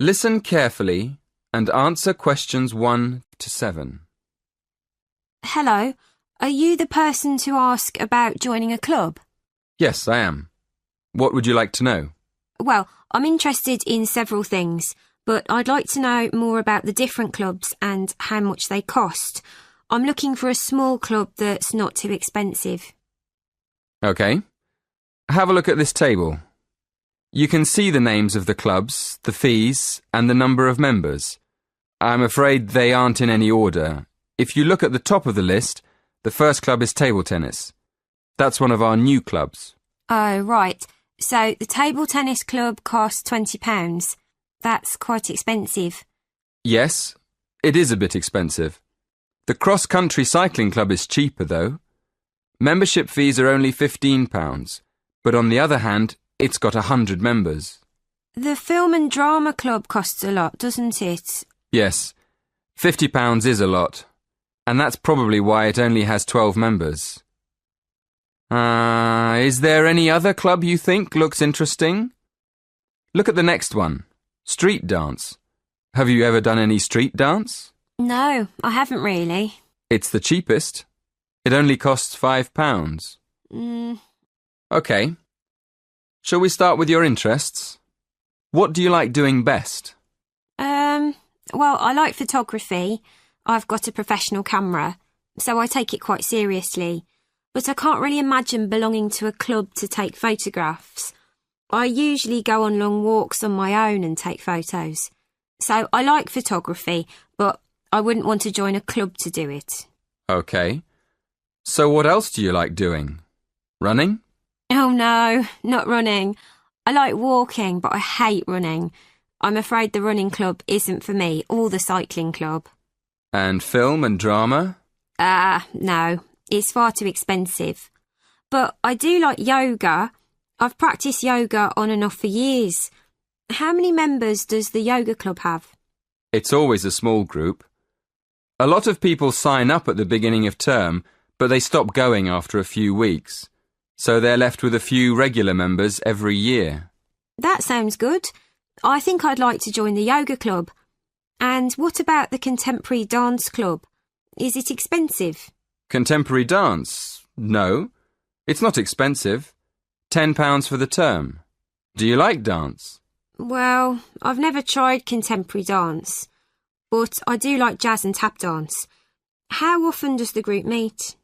Listen carefully and answer questions 1 to 7. Hello, are you the person to ask about joining a club? Yes, I am. What would you like to know? Well, I'm interested in several things, but I'd like to know more about the different clubs and how much they cost. I'm looking for a small club that's not too expensive. OK. Have a look at this table. You can see the names of the clubs, the fees, and the number of members. I'm afraid they aren't in any order. If you look at the top of the list, the first club is table tennis. That's one of our new clubs. Oh, right. So the table tennis club costs £20. That's quite expensive. Yes, it is a bit expensive. The cross-country cycling club is cheaper, though. Membership fees are only £15, but on the other hand, it's got 100 members. The film and drama club costs a lot, doesn't it? Yes, £50 is a lot, and that's probably why it only has 12 members. Is there any other club you think looks interesting? Look at the next one, street dance. Have you ever done any street dance? No, I haven't really. It's the cheapest. It only costs £5. OK. Shall we start with your interests? What do you like doing best? Well, I like photography. I've got a professional camera, so I take it quite seriously. But I can't really imagine belonging to a club to take photographs. I usually go on long walks on my own and take photos. So I like photography, but I wouldn't want to join a club to do it. OK. So what else do you like doing? Running? Oh no, not running. I like walking, but I hate running. I'm afraid the running club isn't for me, or the cycling club. And film and drama? No, it's far too expensive. But I do like yoga. I've practiced yoga on and off for years. How many members does the yoga club have? It's always a small group. A lot of people sign up at the beginning of term, but they stop going after a few weeks. So they're left with a few regular members every year. That sounds good. I think I'd like to join the yoga club. And what about the contemporary dance club? Is it expensive? Contemporary dance? No. It's not expensive. £10 for the term. Do you like dance? Well, I've never tried contemporary dance, but I do like jazz and tap dance. How often does the group meet?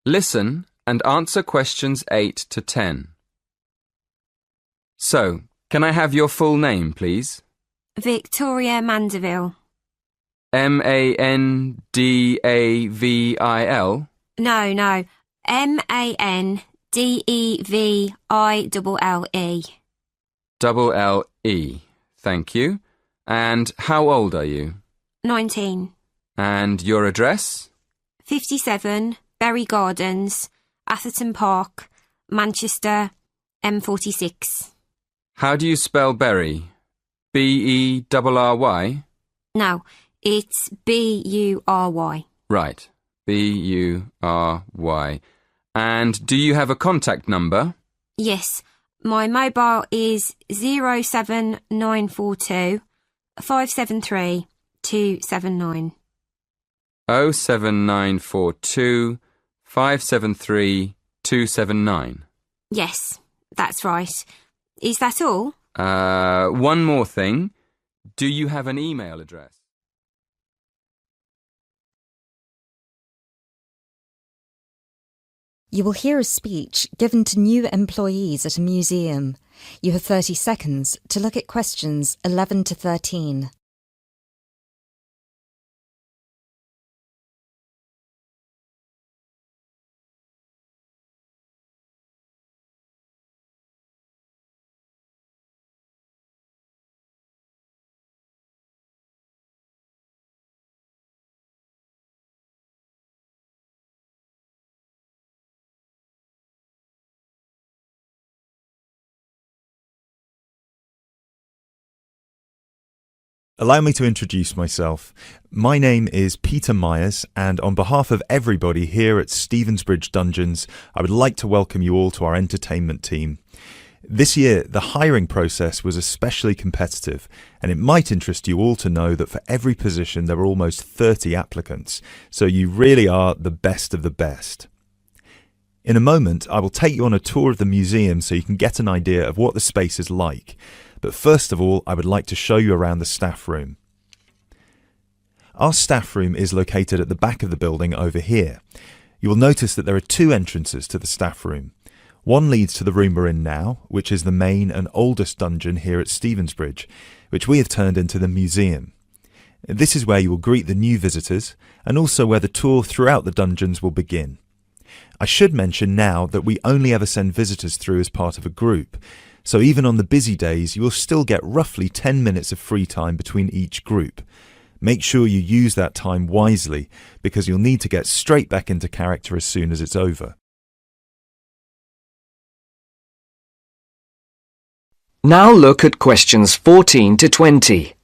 Listen and answer questions 8 to 10. So, can I have your full name, please? Victoria Mandeville. Mandavil? No. Mandeville. L-E. Thank you. And how old are you? 19. And your address? 57, Berry Gardens, Atherton Park, Manchester, M46. How do you spell Berry? B-E-R-R-Y? No, it's B-U-R-Y. Right, B-U-R-Y. And do you have a contact number? Yes, my mobile is 07942 573 279. 07942 573 279. Yes, that's right. Is that all? One more thing. Do you have an email address? You will hear a speech given to new employees at a museum. You have 30 seconds to look at questions 11 to 13. Allow me to introduce myself. My name is Peter Myers, and on behalf of everybody here at Stevensbridge Dungeons, I would like to welcome you all to our entertainment team. This year, the hiring process was especially competitive, and it might interest you all to know that for every position there were almost 30 applicants, so you really are the best of the best. In a moment, I will take you on a tour of the museum so you can get an idea of what the space is like. But first of all, I would like to show you around the staff room. Our staff room is located at the back of the building over here. You will notice that there are two entrances to the staff room. One leads to the room we're in now, which is the main and oldest dungeon here at Stevensbridge, which we have turned into the museum. This is where you will greet the new visitors, and also where the tour throughout the dungeons will begin. I should mention now that we only ever send visitors through as part of a group, so even on the busy days you will still get roughly 10 minutes of free time between each group. Make sure you use that time wisely, because you'll need to get straight back into character as soon as it's over. Now look at questions 14 to 20.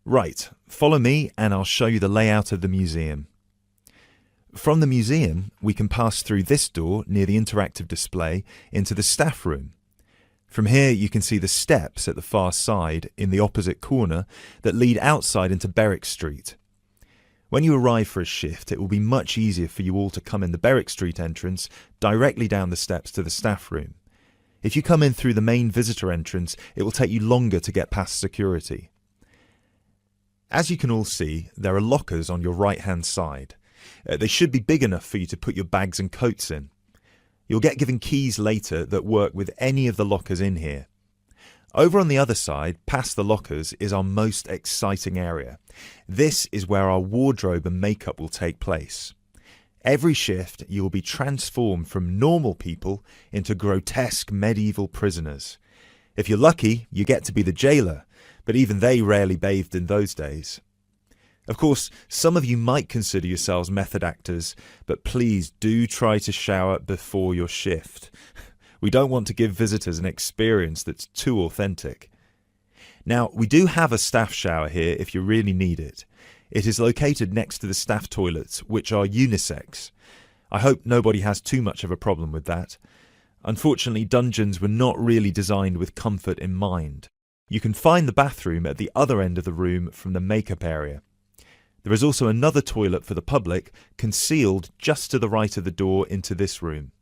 Right, follow me and I'll show you the layout of the museum. From the museum, we can pass through this door near the interactive display into the staff room. From here you can see the steps at the far side in the opposite corner that lead outside into Berwick Street. When you arrive for a shift, it will be much easier for you all to come in the Berwick Street entrance directly down the steps to the staff room. If you come in through the main visitor entrance, it will take you longer to get past security. As you can all see, there are lockers on your right-hand side. They should be big enough for you to put your bags and coats in. You'll get given keys later that work with any of the lockers in here. Over on the other side, past the lockers, is our most exciting area. This is where our wardrobe and makeup will take place. Every shift, you will be transformed from normal people into grotesque medieval prisoners. If you're lucky, you get to be the jailer, but even they rarely bathed in those days. Of course, some of you might consider yourselves method actors, but please do try to shower before your shift. We don't want to give visitors an experience that's too authentic. Now, we do have a staff shower here if you really need it. It is located next to the staff toilets, which are unisex. I hope nobody has too much of a problem with that. Unfortunately, dungeons were not really designed with comfort in mind. You can find the bathroom at the other end of the room from the makeup area. There is also another toilet for the public, concealed just to the right of the door into this room.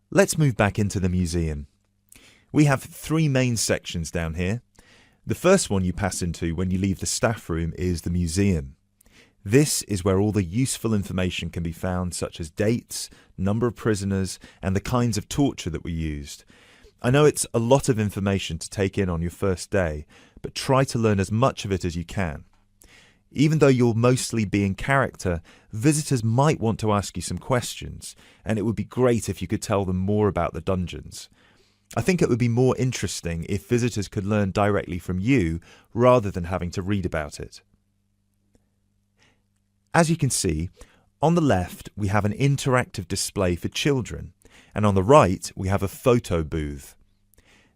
Let's move back into the museum. We have three main sections down here. The first one you pass into when you leave the staff room is the museum. This is where all the useful information can be found, such as dates, number of prisoners, and the kinds of torture that were used. I know it's a lot of information to take in on your first day, but try to learn as much of it as you can. Even though you'll mostly be in character, visitors might want to ask you some questions, and it would be great if you could tell them more about the dungeons. I think it would be more interesting if visitors could learn directly from you rather than having to read about it. As you can see, on the left we have an interactive display for children, and on the right we have a photo booth.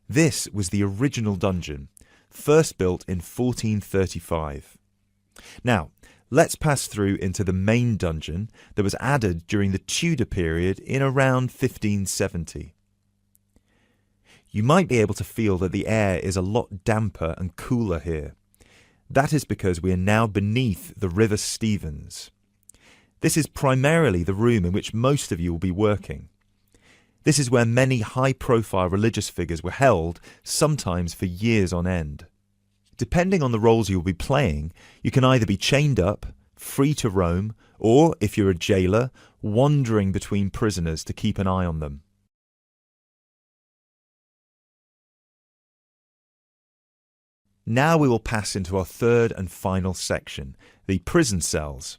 This was the original dungeon, first built in 1435. Now, let's pass through into the main dungeon that was added during the Tudor period in around 1570. You might be able to feel that the air is a lot damper and cooler here. That is because we are now beneath the River Stevens. This is primarily the room in which most of you will be working. This is where many high-profile religious figures were held, sometimes for years on end. Depending on the roles you'll be playing, you can either be chained up, free to roam, or, if you're a jailer, wandering between prisoners to keep an eye on them. Now we will pass into our third and final section, the prison cells.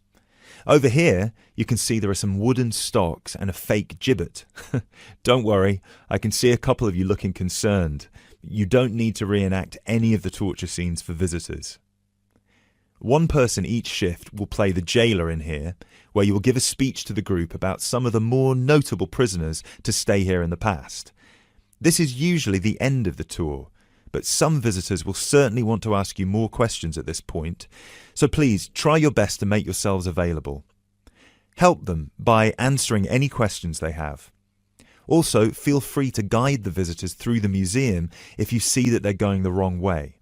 Over here, you can see there are some wooden stocks and a fake gibbet. Don't worry, I can see a couple of you looking concerned. You don't need to reenact any of the torture scenes for visitors. One person each shift will play the jailer in here, where you will give a speech to the group about some of the more notable prisoners to stay here in the past. This is usually the end of the tour, but some visitors will certainly want to ask you more questions at this point, so please try your best to make yourselves available. Help them by answering any questions they have. Also, feel free to guide the visitors through the museum if you see that they're going the wrong way.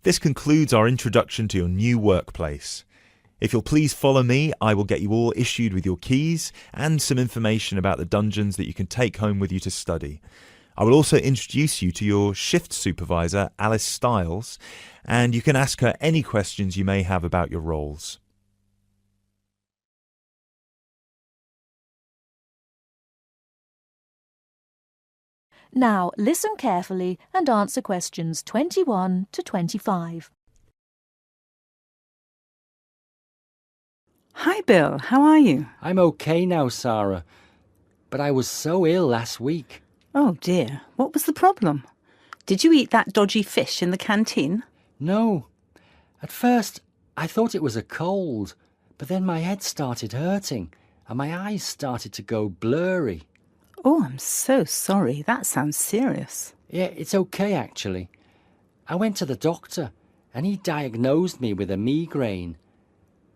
This concludes our introduction to your new workplace. If you'll please follow me, I will get you all issued with your keys and some information about the dungeons that you can take home with you to study. I will also introduce you to your shift supervisor, Alice Stiles, and you can ask her any questions you may have about your roles. Now listen carefully and answer questions 21 to 25. Hi Bill, how are you? I'm okay now, Sarah, but I was so ill last week. Oh dear, what was the problem? Did you eat that dodgy fish in the canteen? No. At first, I thought it was a cold, but then my head started hurting and my eyes started to go blurry. Oh, I'm so sorry. That sounds serious. Yeah, it's okay actually. I went to the doctor and he diagnosed me with a migraine.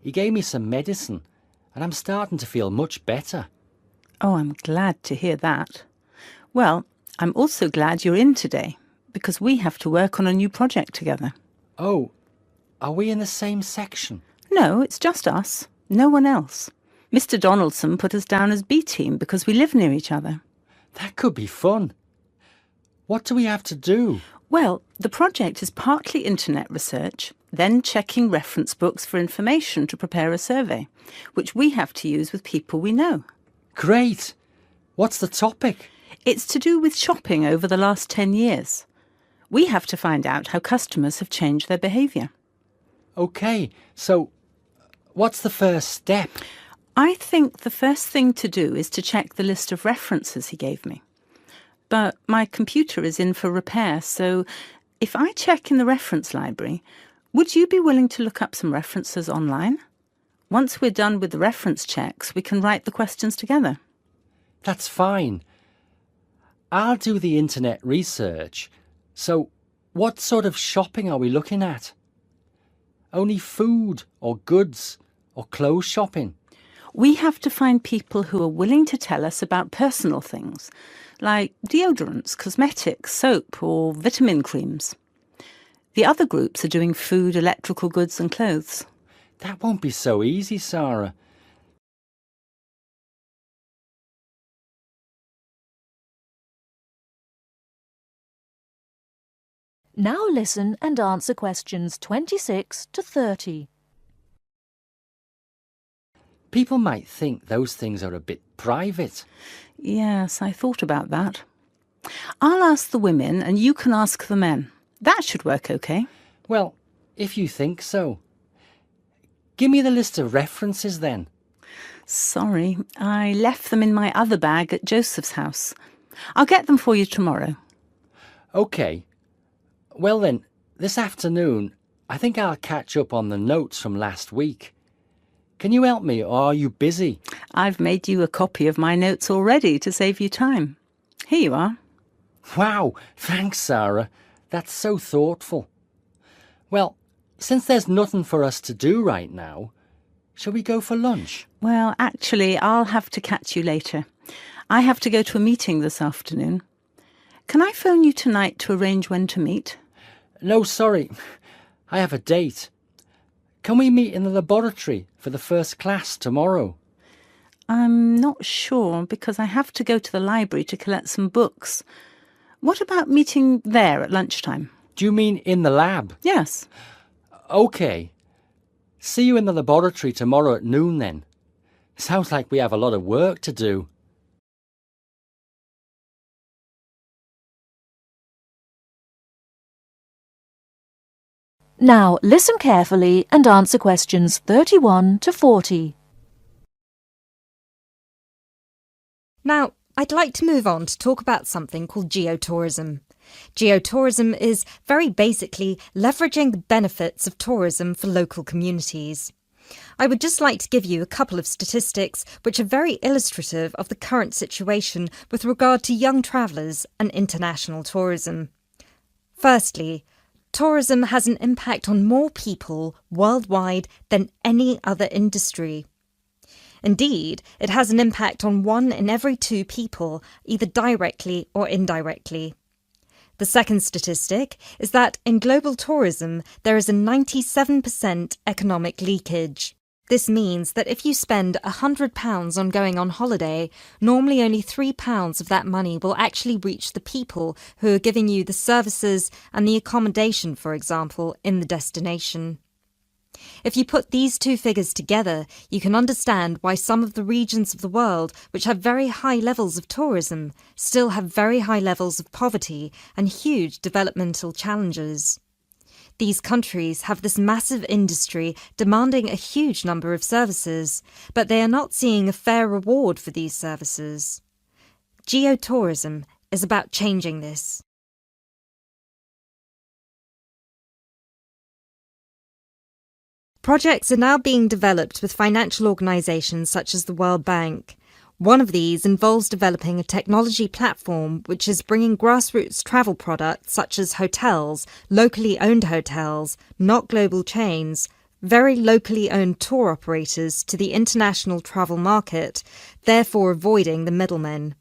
He gave me some medicine and I'm starting to feel much better. Oh, I'm glad to hear that. Well, I'm also glad you're in today because we have to work on a new project together. Oh, are we in the same section? No, it's just us. No one else. Mr. Donaldson put us down as B team because we live near each other. That could be fun. What do we have to do? Well, the project is partly internet research, then checking reference books for information to prepare a survey, which we have to use with people we know. Great! What's the topic? It's to do with shopping over the last 10 years. We have to find out how customers have changed their behaviour. OK, so what's the first step? I think the first thing to do is to check the list of references he gave me. But my computer is in for repair, so if I check in the reference library, would you be willing to look up some references online? Once we're done with the reference checks, we can write the questions together. That's fine. I'll do the internet research. So, what sort of shopping are we looking at? Only food or goods or clothes shopping? We have to find people who are willing to tell us about personal things, like deodorants, cosmetics, soap or vitamin creams. The other groups are doing food, electrical goods and clothes. That won't be so easy, Sarah. Now listen and answer questions 26 to 30. People might think those things are a bit private. Yes, I thought about that. I'll ask the women and you can ask the men. That should work okay. Well, if you think so. Give me the list of references then. Sorry, I left them in my other bag at Joseph's house. I'll get them for you tomorrow. OK. Well then, this afternoon, I think I'll catch up on the notes from last week. Can you help me, or are you busy? I've made you a copy of my notes already to save you time. Here you are. Wow, thanks, Sarah. That's so thoughtful. Well, since there's nothing for us to do right now, shall we go for lunch? Well, actually, I'll have to catch you later. I have to go to a meeting this afternoon. Can I phone you tonight to arrange when to meet? No, sorry. I have a date. Can we meet in the laboratory for the first class tomorrow? I'm not sure because I have to go to the library to collect some books. What about meeting there at lunchtime? Do you mean in the lab? Yes. OK. See you in the laboratory tomorrow at noon then. Sounds like we have a lot of work to do. Now listen carefully and answer questions 31 to 40. Now, I'd like to move on to talk about something called geotourism. Geotourism is very basically leveraging the benefits of tourism for local communities. I would just like to give you a couple of statistics which are very illustrative of the current situation with regard to young travellers and international tourism. Firstly, tourism has an impact on more people worldwide than any other industry. Indeed, it has an impact on 1 in every 2 people, either directly or indirectly. The second statistic is that in global tourism there is a 97% economic leakage. This means that if you spend £100 on going on holiday, normally only £3 of that money will actually reach the people who are giving you the services and the accommodation, for example, in the destination. If you put these two figures together, you can understand why some of the regions of the world which have very high levels of tourism still have very high levels of poverty and huge developmental challenges. These countries have this massive industry demanding a huge number of services, but they are not seeing a fair reward for these services. Geotourism is about changing this. Projects are now being developed with financial organisations such as the World Bank. One of these involves developing a technology platform which is bringing grassroots travel products such as hotels, locally owned hotels, not global chains, very locally owned tour operators to the international travel market, therefore avoiding the middlemen.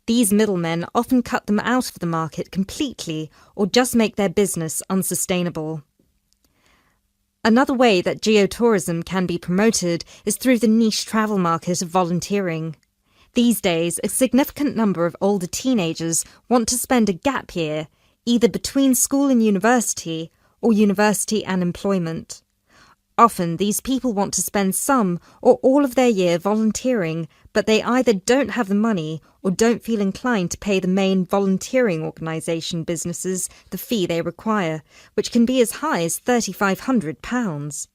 These middlemen often cut them out of the market completely or just make their business unsustainable. Another way that geotourism can be promoted is through the niche travel market of volunteering. These days, a significant number of older teenagers want to spend a gap year, either between school and university, or university and employment. Often, these people want to spend some or all of their year volunteering, but they either don't have the money or don't feel inclined to pay the main volunteering organisation businesses the fee they require, which can be as high as £3,500.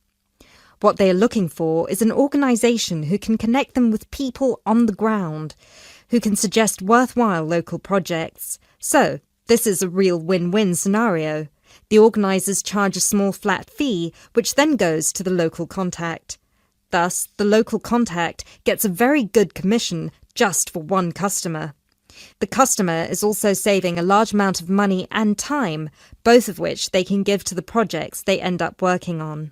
What they are looking for is an organisation who can connect them with people on the ground, who can suggest worthwhile local projects. So, this is a real win-win scenario. The organisers charge a small flat fee, which then goes to the local contact. Thus, the local contact gets a very good commission just for one customer. The customer is also saving a large amount of money and time, both of which they can give to the projects they end up working on.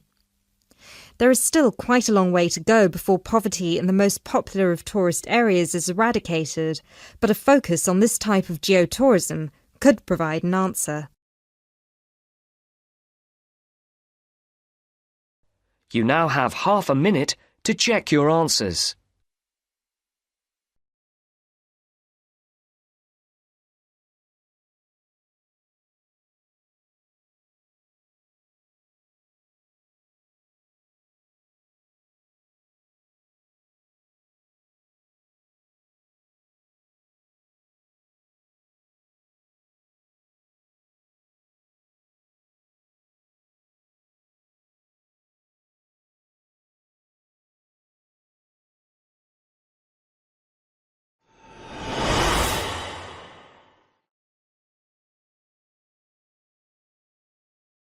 There is still quite a long way to go before poverty in the most popular of tourist areas is eradicated, but a focus on this type of geotourism could provide an answer. You now have half a minute to check your answers.